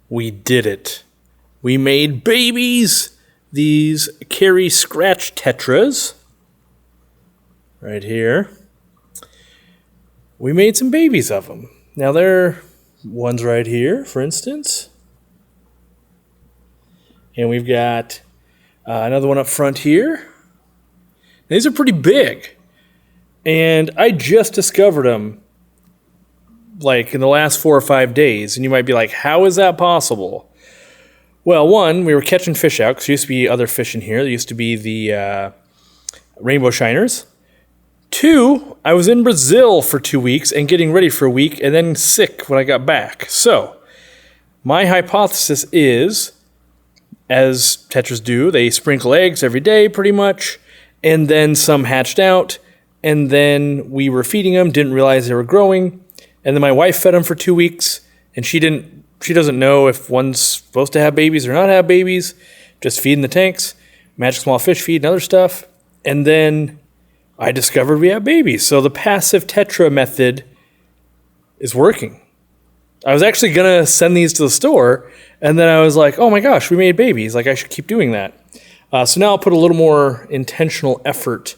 We did it. We made babies. These Kerry Scratch Tetras. Right here. We made some babies of them. Now there are ones right here, for instance. And we've got another one up front here. These are pretty big. And I just discovered them like in the last 4 or 5 days. And you might be like, how is that possible? Well, one, we were catching fish out because there used to be other fish in here. There used to be the rainbow shiners. 2, I was in Brazil for 2 weeks and getting ready for a week and then sick when I got back. So my hypothesis is, as tetras do, they sprinkle eggs every day pretty much, and then some hatched out, and then we were feeding them, didn't realize they were growing, and then my wife fed them for 2 weeks, and she doesn't know if one's supposed to have babies or not have babies, just feeding the tanks, magic small fish feed and other stuff, and then I discovered we have babies. So the passive tetra method is working. I was actually going to send these to the store, and then I was like, oh my gosh, we made babies. Like, I should keep doing that. So now I'll put a little more intentional effort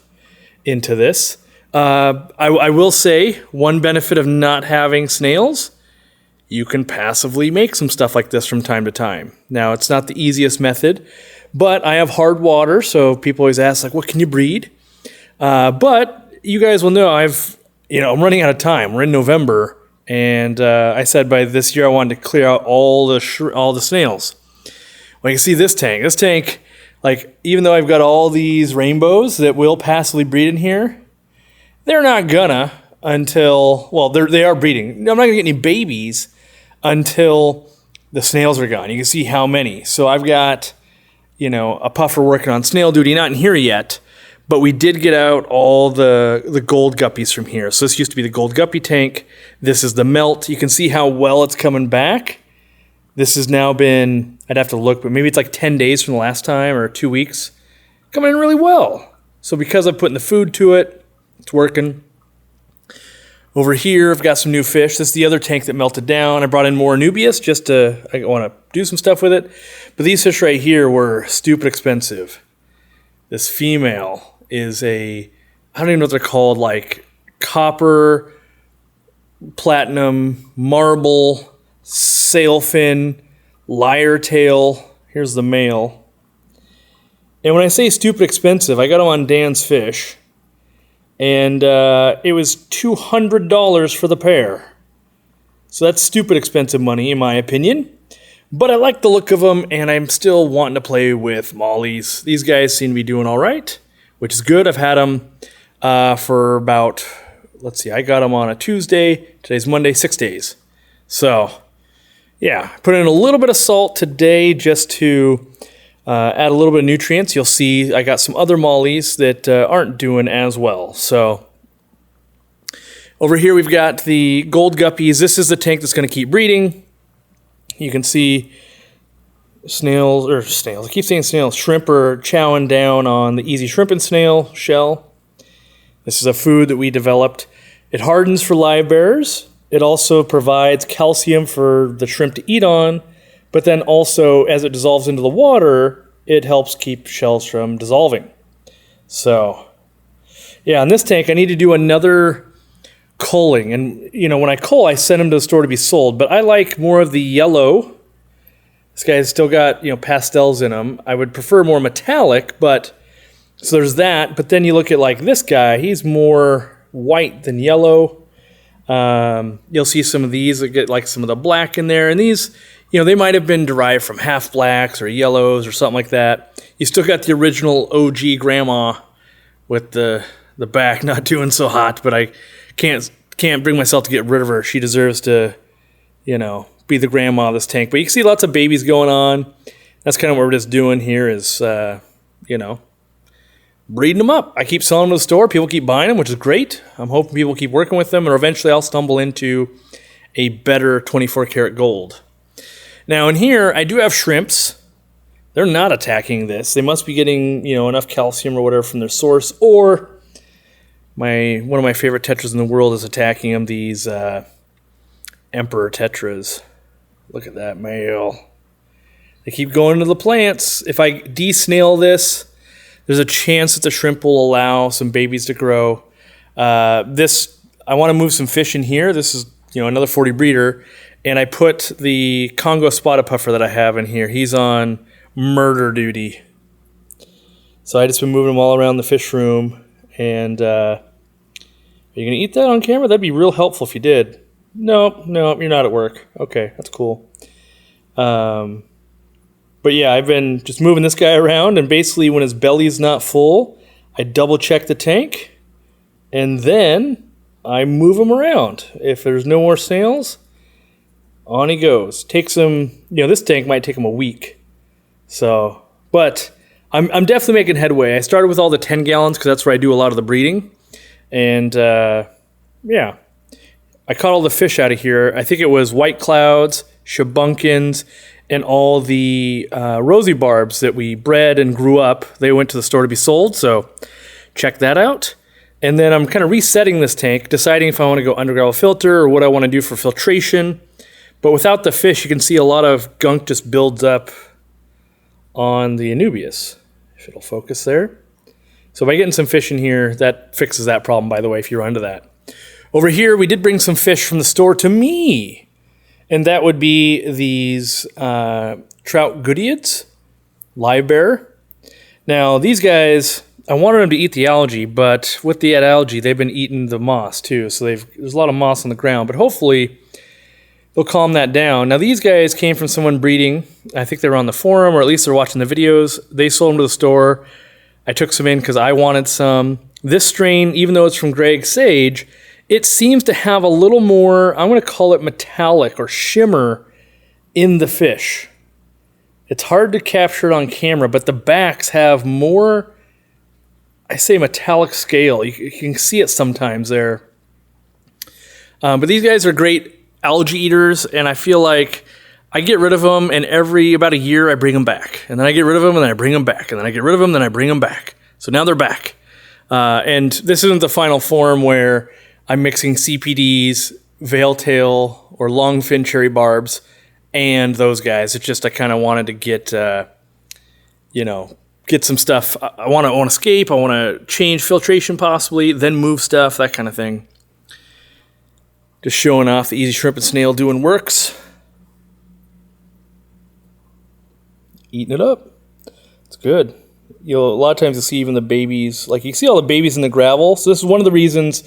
into this. I will say, one benefit of not having snails, you can passively make some stuff like this from time to time. Now, it's not the easiest method, but I have hard water, so people always ask, like, what can you breed? But you guys will know I'm running out of time. We're in November, and I said by this year I wanted to clear out all the snails. Well, you can see this tank. This tank, like, even though I've got all these rainbows that will passively breed in here, they're not gonna until, well, they are breeding. I'm not gonna get any babies until the snails are gone. You can see how many. So I've got, a puffer working on snail duty, not in here yet. But we did get out all the gold guppies from here. So this used to be the gold guppy tank. This is the melt. You can see how well it's coming back. This has now been, I'd have to look, but maybe it's like 10 days from the last time or 2 weeks. Coming in really well. So because I'm putting the food to it, it's working. Over here, I've got some new fish. This is the other tank that melted down. I brought in more Anubias I want to do some stuff with it. But these fish right here were stupid expensive. This female is I don't even know what they're called, like copper, platinum, marble, sailfin, lyre tail. Here's the male. And when I say stupid expensive, I got them on Dan's Fish. And it was $200 for the pair. So that's stupid expensive money, in my opinion. But I like the look of them, and I'm still wanting to play with mollies. These guys seem to be doing all right, which is good. I've had them for about, I got them on a Tuesday. Today's Monday, 6 days. So, yeah, put in a little bit of salt today just to add a little bit of nutrients. You'll see I got some other mollies that aren't doing as well. So, over here we've got the gold guppies. This is the tank that's going to keep breeding. You can see snails. I keep saying snails. Shrimp are chowing down on the easy shrimp and snail shell. This is a food that we developed. It hardens for live bearers. It also provides calcium for the shrimp to eat on. But then also, as it dissolves into the water, it helps keep shells from dissolving. So, yeah, in this tank, I need to do another culling. And, when I cull, I send them to the store to be sold. But I like more of the yellow. This guy's still got, pastels in him. I would prefer more metallic, but so there's that. But then you look at like this guy, he's more white than yellow. You'll see some of these that get like some of the black in there. And these, they might have been derived from half blacks or yellows or something like that. You still got the original OG grandma with the back not doing so hot, but I can't bring myself to get rid of her. She deserves to, be the grandma of this tank. But you can see lots of babies going on. That's kind of what we're just doing here is, breeding them up. I keep selling them to the store. People keep buying them, which is great. I'm hoping people keep working with them, and eventually I'll stumble into a better 24-karat gold. Now in here, I do have shrimps. They're not attacking this. They must be getting, enough calcium or whatever from their source, or one of my favorite tetras in the world is attacking them, these Emperor tetras. Look at that male. They keep going to the plants. If I de-snail this, there's a chance that the shrimp will allow some babies to grow. I want to move some fish in here. This is, another 40 breeder. And I put the Congo spotted puffer that I have in here. He's on murder duty. So I just been moving them all around the fish room. And are you going to eat that on camera? That'd be real helpful if you did. No, you're not at work. Okay, that's cool. But yeah, I've been just moving this guy around, and basically when his belly's not full, I double check the tank, and then I move him around. If there's no more snails, on he goes. Takes him, this tank might take him a week. So, but I'm definitely making headway. I started with all the 10 gallons because that's where I do a lot of the breeding. And yeah, I caught all the fish out of here. I think it was white clouds, shabunkins, and all the rosy barbs that we bred and grew up. They went to the store to be sold, so check that out. And then I'm kind of resetting this tank, deciding if I want to go undergravel filter or what I want to do for filtration. But without the fish, you can see a lot of gunk just builds up on the Anubias. If it'll focus there. So by getting some fish in here, that fixes that problem, by the way, if you run into that. Over here, we did bring some fish from the store to me. And that would be these trout goodeids, live bear. Now, these guys, I wanted them to eat the algae, but with the algae, they've been eating the moss too. So there's a lot of moss on the ground, but hopefully they'll calm that down. Now, these guys came from someone breeding. I think they were on the forum, or at least they're watching the videos. They sold them to the store. I took some in because I wanted some. This strain, even though it's from Greg Sage, it seems to have a little more, I'm going to call it metallic or shimmer in the fish. It's hard to capture it on camera, but the backs have more, I say metallic scale. You can see it sometimes there. But these guys are great algae eaters, and I feel like I get rid of them, and every about a year I bring them back. And then I get rid of them, and then I bring them back. And then I get rid of them, then I bring them back. So now they're back. And this isn't the final form where I'm mixing CPDs, veil tail, or long fin cherry barbs, and those guys. It's just I kind of wanted to get, get some stuff. I want to escape. I want to change filtration possibly, then move stuff, that kind of thing. Just showing off the Easy Shrimp and Snail doing works. Eating it up. It's good. A lot of times you'll see even the babies, like you see all the babies in the gravel. So this is one of the reasons.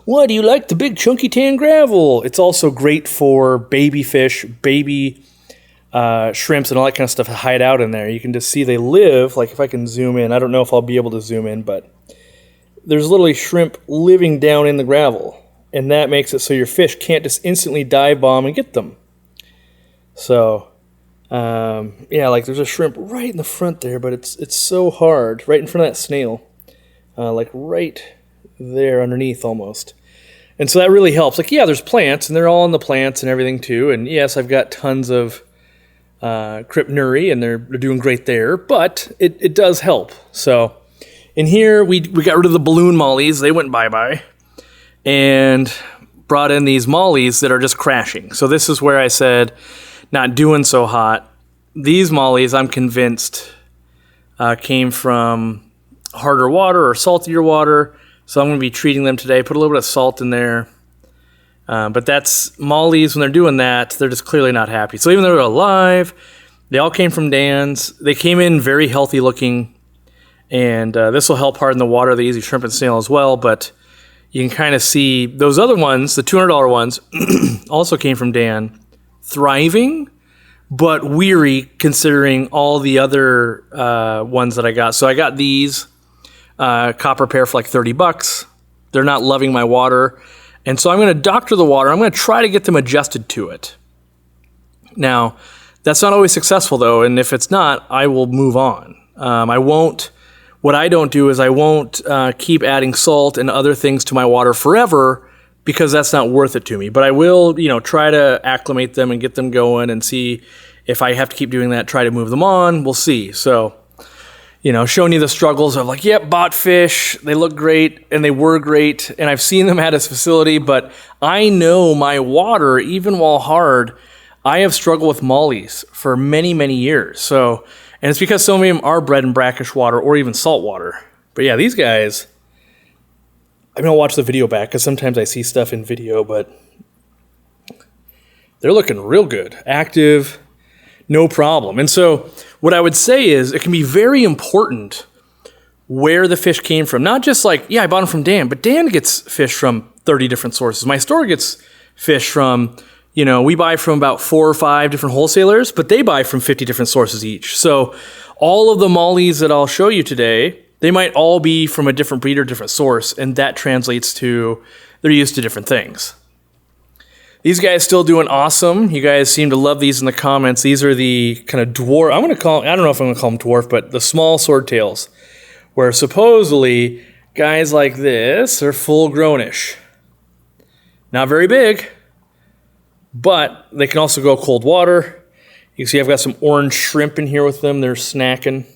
Why do you like the big chunky tan gravel? It's also great for baby fish, baby shrimps, and all that kind of stuff to hide out in there. You can just see they live, like if I can zoom in, I don't know if I'll be able to zoom in, but there's literally shrimp living down in the gravel. And that makes it so your fish can't just instantly dive bomb and get them. So, like there's a shrimp right in the front there, but it's so hard, right in front of that snail. Like right there underneath almost. And so that really helps. Like, yeah, there's plants, and they're all in the plants and everything too. And yes, I've got tons of Crypnuri, and they're doing great there, but it does help. So in here, we got rid of the balloon mollies. They went bye-bye. And brought in these mollies that are just crashing. So this is where I said, not doing so hot. These mollies, I'm convinced, came from harder water or saltier water. So I'm going to be treating them today. Put a little bit of salt in there. But that's mollies, when they're doing that, they're just clearly not happy. So even though they're alive, they all came from Dan's. They came in very healthy looking. And this will help harden the water of the Easy Shrimp and Snail as well. But you can kind of see those other ones, the $200 ones, also came from Dan, thriving, but weary considering all the other ones that I got. So I got these copper pair for like $30. They're not loving my water. And so I'm going to doctor the water. I'm going to try to get them adjusted to it. Now, that's not always successful though. And if it's not, I will move on. What I don't do is I won't keep adding salt and other things to my water forever, because that's not worth it to me. But I will, try to acclimate them and get them going and see if I have to keep doing that, try to move them on. We'll see. So, showing you the struggles of like, yep, bought fish. They look great and they were great. And I've seen them at his facility, but I know my water, even while hard, I have struggled with mollies for many, many years. So, and it's because some of them are bred in brackish water or even salt water. But yeah, these guys, I'm going to watch the video back because sometimes I see stuff in video, but they're looking real good. Active, no problem. And so what I would say is it can be very important where the fish came from. Not just like, yeah, I bought them from Dan, but Dan gets fish from 30 different sources. My store gets fish from, we buy from about 4 or 5 different wholesalers, but they buy from 50 different sources each. So all of the mollies that I'll show you today, they might all be from a different breeder, different source, and that translates to they're used to different things. These guys still doing awesome. You guys seem to love these in the comments. These are the kind of dwarf, I don't know if I'm going to call them dwarf, but the small swordtails, where supposedly guys like this are full grownish. Not very big, but they can also go cold water. You can see I've got some orange shrimp in here with them. They're snacking.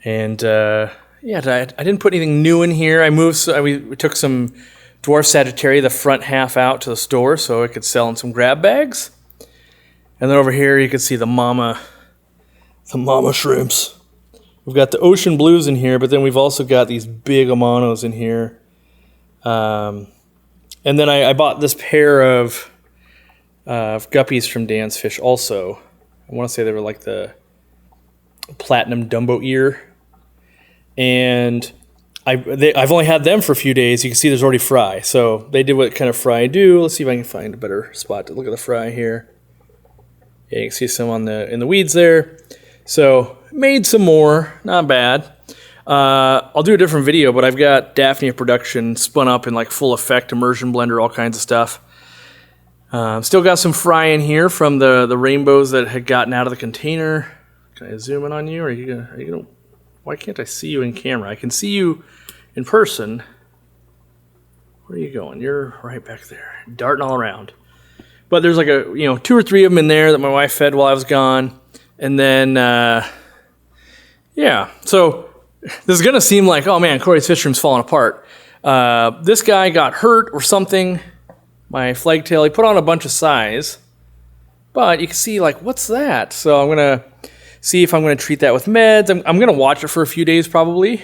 And I didn't put anything new in here. We took some dwarf Sagittaria, the front half out to the store so it could sell in some grab bags. And then over here you can see the mama shrimps. We've got the ocean blues in here, but then we've also got these big Amanos in here. And then I bought this pair of guppies from Dan's Fish also. I want to say they were like the platinum Dumbo ear. And I've only had them for a few days. You can see there's already fry. So they did what kind of fry do. Let's see if I can find a better spot to look at the fry here. Yeah, you can see some in the weeds there. So made some more, not bad. I'll do a different video, but I've got Daphnia production spun up in like full effect, immersion blender, all kinds of stuff. Still got some fry in here from the rainbows that had gotten out of the container. Can I zoom in on you? Or are you gonna? Why can't I see you in camera? I can see you in person. Where are you going? You're right back there, darting all around. But there's like 2 or 3 of them in there that my wife fed while I was gone. And then, so this is going to seem like, oh man, Corey's fish room's falling apart. This guy got hurt or something. My flagtail, he put on a bunch of size. But you can see, like, what's that? So I'm going to see if I'm going to treat that with meds. I'm going to watch it for a few days probably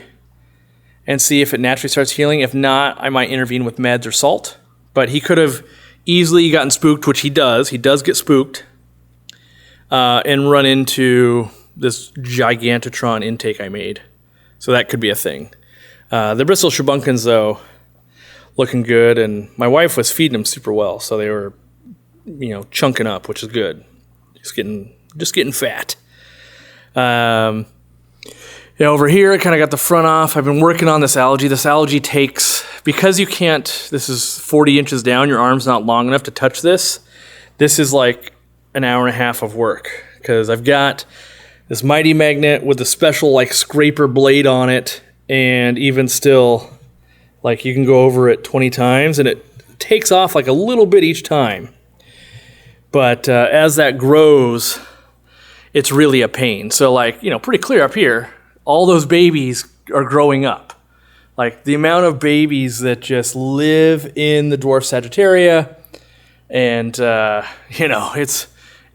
and see if it naturally starts healing. If not, I might intervene with meds or salt. But he could have easily gotten spooked, which he does. He does get spooked. And run into this Gigantotron intake I made. So that could be a thing. The Bristol Shabunkins, though, looking good. And my wife was feeding them super well. So they were, chunking up, which is good. Just getting fat. Over here, I kind of got the front off. I've been working on this algae. This algae takes, because you can't, this is 40 inches down, your arm's not long enough to touch this. This is like an hour and a half of work because I've got this mighty magnet with a special like scraper blade on it, and even still, like you can go over it 20 times and it takes off like a little bit each time. But as that grows, it's really a pain. So like, pretty clear up here, all those babies are growing up. Like the amount of babies that just live in the dwarf Sagittaria, and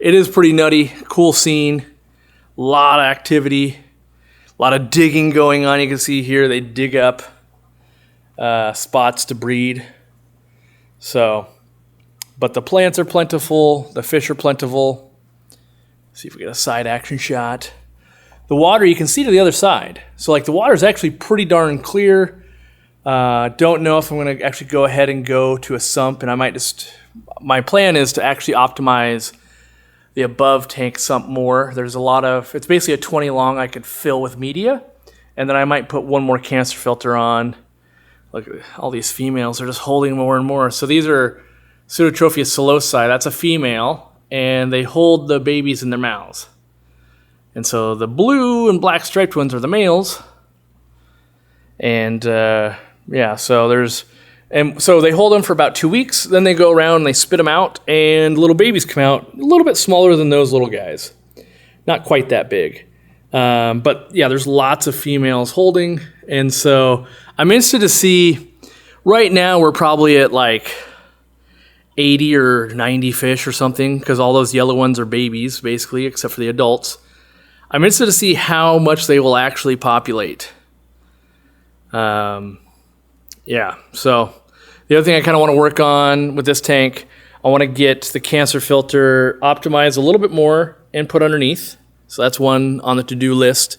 it is pretty nutty, cool scene, a lot of activity, a lot of digging going on. You can see here they dig up spots to breed. So, but the plants are plentiful, the fish are plentiful. See if we get a side action shot. The water, you can see to the other side. So like the water is actually pretty darn clear. Don't know if I'm going to actually go ahead and go to a sump, and I might my plan is to actually optimize the above tank sump more. There's it's basically a 20 long I could fill with media, and then I might put one more canister filter on. Look at all these females are just holding more and more. So these are Pseudotrophia celosi. That's a female, and they hold the babies in their mouths. And so the blue and black striped ones are the males. And so they hold them for about 2 weeks. Then they go around and they spit them out, and little babies come out a little bit smaller than those little guys. Not quite that big. But yeah, there's lots of females holding. And so I'm interested to see, right now we're probably at like 80 or 90 fish or something, because all those yellow ones are babies, basically, except for the adults. I'm interested to see how much they will actually populate. Yeah, so the other thing I kind of want to work on with this tank, I want to get the cancer filter optimized a little bit more and put underneath. So that's one on the to-do list.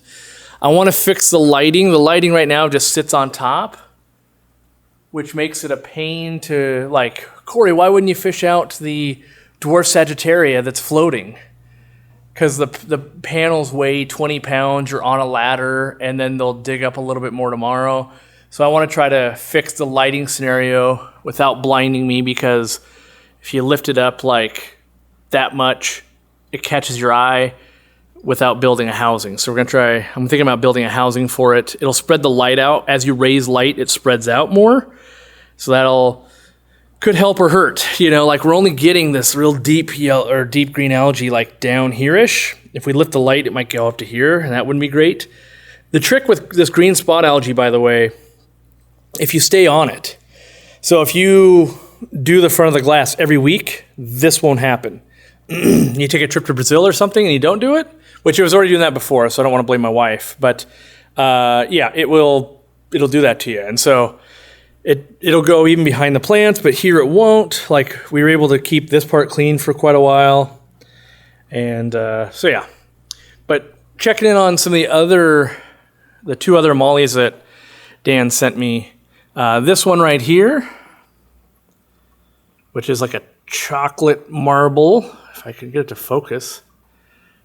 I want to fix the lighting. The lighting right now just sits on top, which makes it a pain to, like, Corey, why wouldn't you fish out the dwarf Sagittaria that's floating? Because the panels weigh 20 pounds, you're on a ladder, and then they'll dig up a little bit more tomorrow. So I want to try to fix the lighting scenario without blinding me, because if you lift it up like that much, it catches your eye without building a housing. So we're going to try, I'm thinking about building a housing for it. It'll spread the light out. As you raise light, it spreads out more. So could help or hurt. Like we're only getting this real deep yellow or deep green algae like down here-ish. If we lift the light, it might go up to here, and that wouldn't be great. The trick with this green spot algae, by the way, if you stay on it. So if you do the front of the glass every week, this won't happen. You take a trip to Brazil or something and you don't do it, which I was already doing that before, so I don't want to blame my wife. But yeah, it'll do that to you. And so it'll go even behind the plants, but here it won't. Like, we were able to keep this part clean for quite a while. And so yeah. But checking in on some of the two other mollies that Dan sent me. This one right here, which is like a chocolate marble, if I can get it to focus.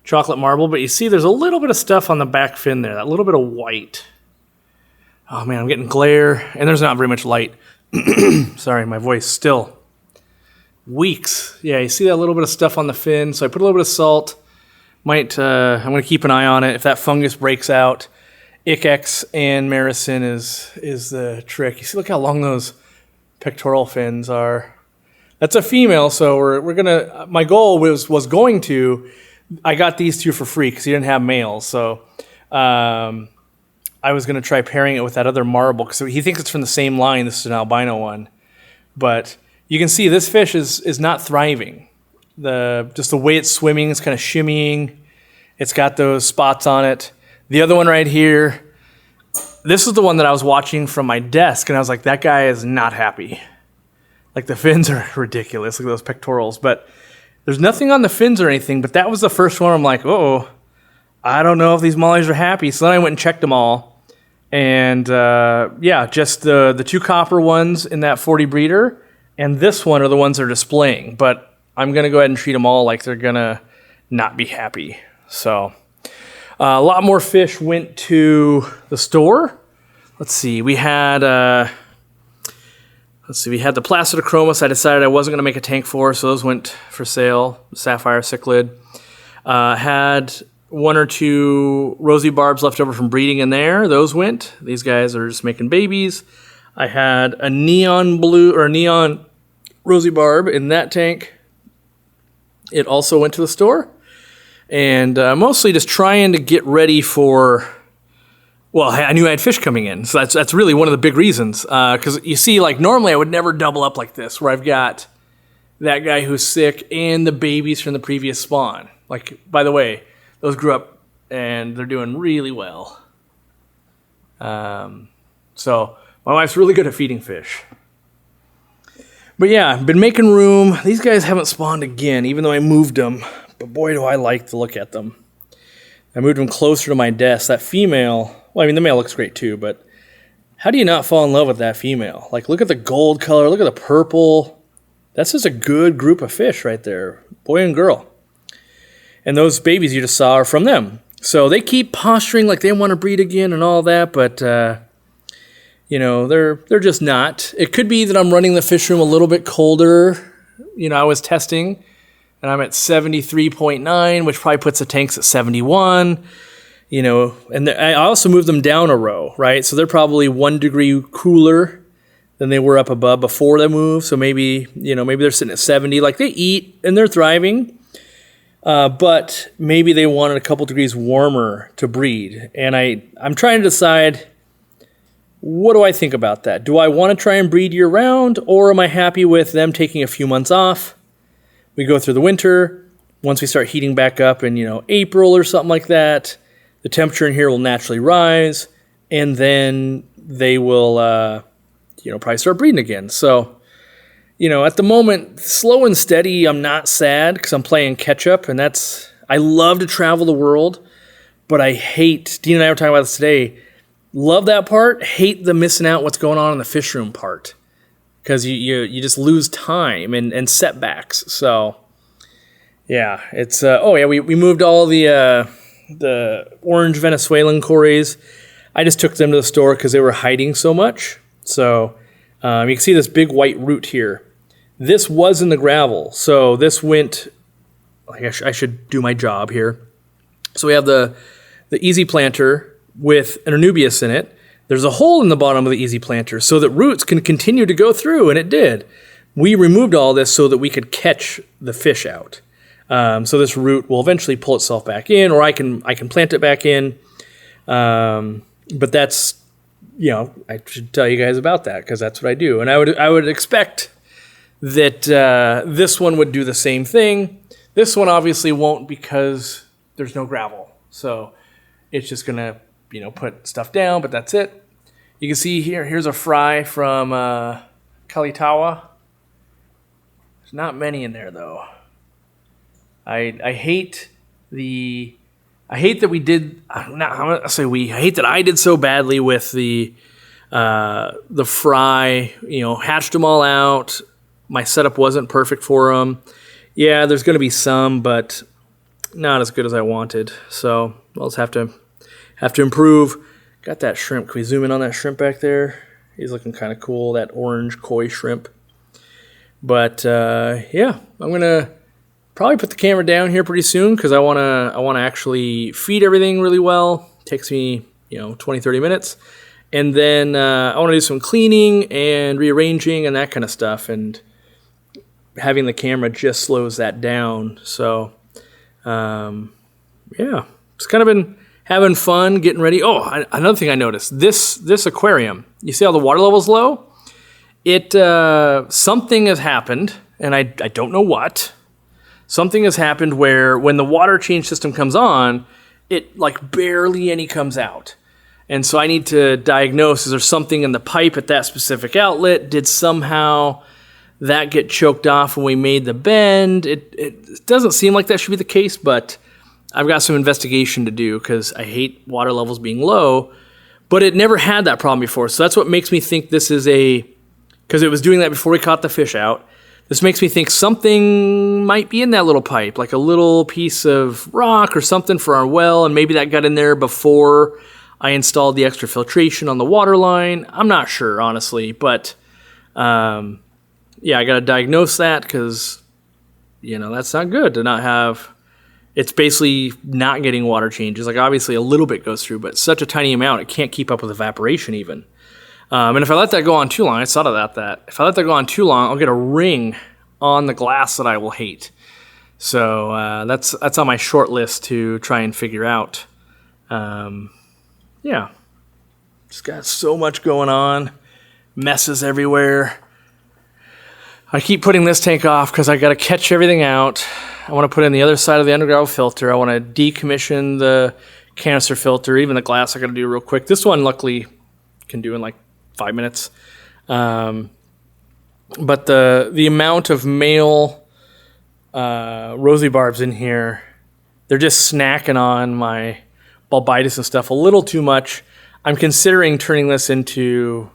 Chocolate marble, but you see there's a little bit of stuff on the back fin there, that little bit of white. Oh man, I'm getting glare, and there's not very much light. Sorry, my voice still weeks. Yeah, you see that little bit of stuff on the fin, so I put a little bit of salt. I'm going to keep an eye on it. If that fungus breaks out, Icex and Maricin is the trick. You see, look how long those pectoral fins are. That's a female, so we're gonna. My goal was going to. I got these two for free because he didn't have males, so I was gonna try pairing it with that other marble because he thinks it's from the same line. This is an albino one, but you can see this fish is not thriving. Just the way it's swimming, it's kind of shimmying. It's got those spots on it. The other one right here, this is the one that I was watching from my desk, and I was like, that guy is not happy. Like, the fins are ridiculous. Look at those pectorals. But there's nothing on the fins or anything, but that was the first one. I'm like, oh, I don't know if these mollies are happy. So then I went and checked them all. And, yeah, just the two copper ones in that 40 breeder, and this one are the ones that are displaying. But I'm going to go ahead and treat them all like they're going to not be happy. So a lot more fish went to the store. Let's see. We had the Placidochromis. I decided I wasn't going to make a tank for, so those went for sale. Sapphire cichlid. Had one or two rosy barbs left over from breeding in there. Those went. These guys are just making babies. I had a neon blue or neon rosy barb in that tank. It also went to the store. And mostly just trying to get ready for, well, I knew I had fish coming in. So that's really one of the big reasons. Because you see, like, normally I would never double up like this, where I've got that guy who's sick and the babies from the previous spawn. Like, by the way, those grew up and they're doing really well. So my wife's really good at feeding fish. But yeah, I've been making room. These guys haven't spawned again, even though I moved them. But boy, do I like to look at them. I moved them closer to my desk. That female, well, I mean, the male looks great too, but how do you not fall in love with that female? Like, look at the gold color, look at the purple. That's just a good group of fish right there, boy and girl. And those babies you just saw are from them. So they keep posturing like they want to breed again and all that, but you know, they're just not. It could be that I'm running the fish room a little bit colder. You know, I was testing, and I'm at 73.9, which probably puts the tanks at 71. You know, and I also moved them down a row, right? So they're probably 1 degree cooler than they were up above before the move. So maybe, you know, maybe they're sitting at 70. Like, they eat and they're thriving, but maybe they wanted a couple degrees warmer to breed. And I'm trying to decide, What do I think about that? Do I want to try and breed year-round, or am I happy with them taking a few months off? We go through the winter. Once we start heating back up in, April or something like that, the temperature in here will naturally rise, and then they will, probably start breeding again. So, at the moment, slow and steady, I'm not sad because I'm playing catch up, and I love to travel the world, but I hate, Dean and I were talking about this today, love that part, hate the missing out what's going on in the fish room part, because you just lose time and setbacks. So, yeah, it's, we moved all the orange Venezuelan cories. I just took them to the store because they were hiding so much. So, you can see this big white root here. This was in the gravel, so this went, I should do my job here. So we have the easy planter with an anubias in it. There's a hole in the bottom of the easy planter so that roots can continue to go through, and it did. We removed all this so that we could catch the fish out. So this root will eventually pull itself back in, or I can plant it back in. But that's, I should tell you guys about that because that's what I do. And I would expect that this one would do the same thing. This one obviously won't because there's no gravel. So it's just going to, put stuff down, but that's it. You can see here's a fry from Kalitawa. There's not many in there, though. I hate that we did, I'm going to say we, I hate that I did so badly with the fry, hatched them all out. My setup wasn't perfect for them. Yeah, there's going to be some, but not as good as I wanted. So I'll just have to improve. Got that shrimp. Can we zoom in on that shrimp back there? He's looking kind of cool, that orange koi shrimp. But I'm going to probably put the camera down here pretty soon because I want to actually feed everything really well. Takes me, 20, 30 minutes. And then I want to do some cleaning and rearranging and that kind of stuff. And having the camera just slows that down. So, it's kind of been having fun, getting ready. Oh, another thing I noticed, this aquarium, you see how the water level's low? Something has happened, and I don't know what. Something has happened where when the water change system comes on, it barely any comes out. And so I need to diagnose, is there something in the pipe at that specific outlet? Did somehow that get choked off when we made the bend? It doesn't seem like that should be the case, but I've got some investigation to do because I hate water levels being low, but it never had that problem before. So that's what makes me think this is because it was doing that before we caught the fish out. This makes me think something might be in that little pipe, like a little piece of rock or something for our well, and maybe that got in there before I installed the extra filtration on the water line. I'm not sure, honestly, but I got to diagnose that because, that's not good to not have. It's basically not getting water changes. Obviously a little bit goes through, but such a tiny amount, it can't keep up with evaporation even. And if I let that go on too long, I thought about that. If I let that go on too long, I'll get a ring on the glass that I will hate. So that's on my short list to try and figure out. Just got so much going on, messes everywhere. I keep putting this tank off because I got to catch everything out. I want to put in the other side of the underground filter. I want to decommission the canister filter, even the glass I got to do real quick. This one, luckily, can do in 5 minutes. But the amount of male rosy barbs in here, they're just snacking on my bulbitis and stuff a little too much. I'm considering turning this into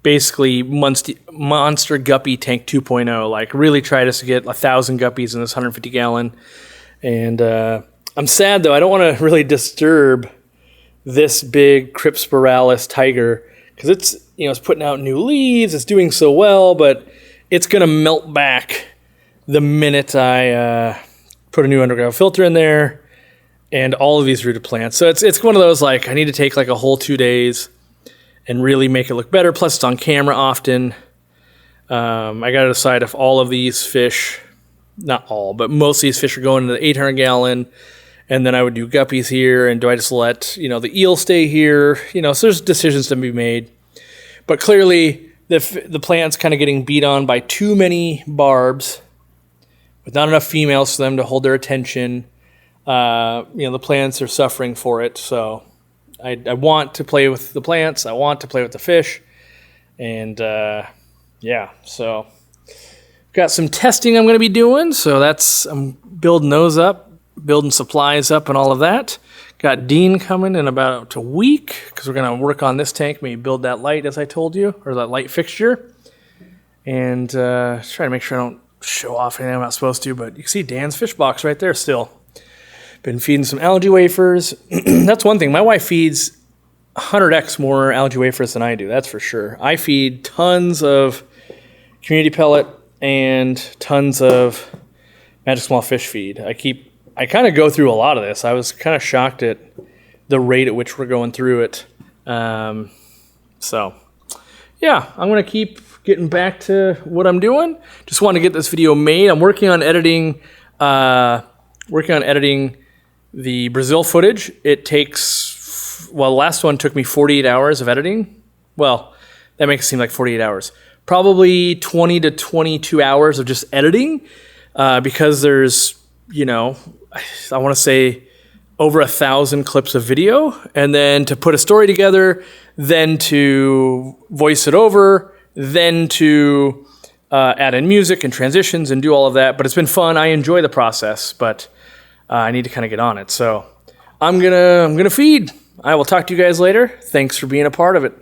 basically monster guppy tank 2.0, really try to get 1,000 guppies in this 150 gallon. And I'm sad though, I don't want to really disturb this big Crypspiralis tiger because it's putting out new leaves, it's doing so well, but it's going to melt back the minute I put a new underground filter in there and all of these rooted plants. So it's one of those I need to take a whole 2 days and really make it look better. Plus, it's on camera often. I got to decide if all of these fish, not all, but most of these fish are going into the 800 gallon, And then I would do guppies here, and do I just let, the eel stay here? So there's decisions to be made. But clearly, the plant's kind of getting beat on by too many barbs, with not enough females for them to hold their attention. The plants are suffering for it. So I want to play with the plants. I want to play with the fish. And so got some testing I'm going to be doing. So I'm building those up, building supplies up and all of that. Got Dean coming in about a week because we're going to work on this tank, maybe build that light as I told you, or that light fixture. And try to make sure I don't show off anything I'm not supposed to, but you can see Dan's fish box right there still. Been feeding some algae wafers. That's one thing. My wife feeds 100x more algae wafers than I do, that's for sure. I feed tons of community pellet and tons of Magic Small Fish feed. I kind of go through a lot of this. I was kind of shocked at the rate at which we're going through it. I'm going to keep getting back to what I'm doing. Just want to get this video made. I'm working on editing the Brazil footage. It takes, the last one took me 48 hours of editing. Well, that makes it seem like 48 hours. Probably 20 to 22 hours of just editing because there's, I want to say over 1,000 clips of video, and then to put a story together, then to voice it over, then to add in music and transitions and do all of that. But it's been fun. I enjoy the process, but I need to kind of get on it. So I'm gonna feed. I will talk to you guys later. Thanks for being a part of it.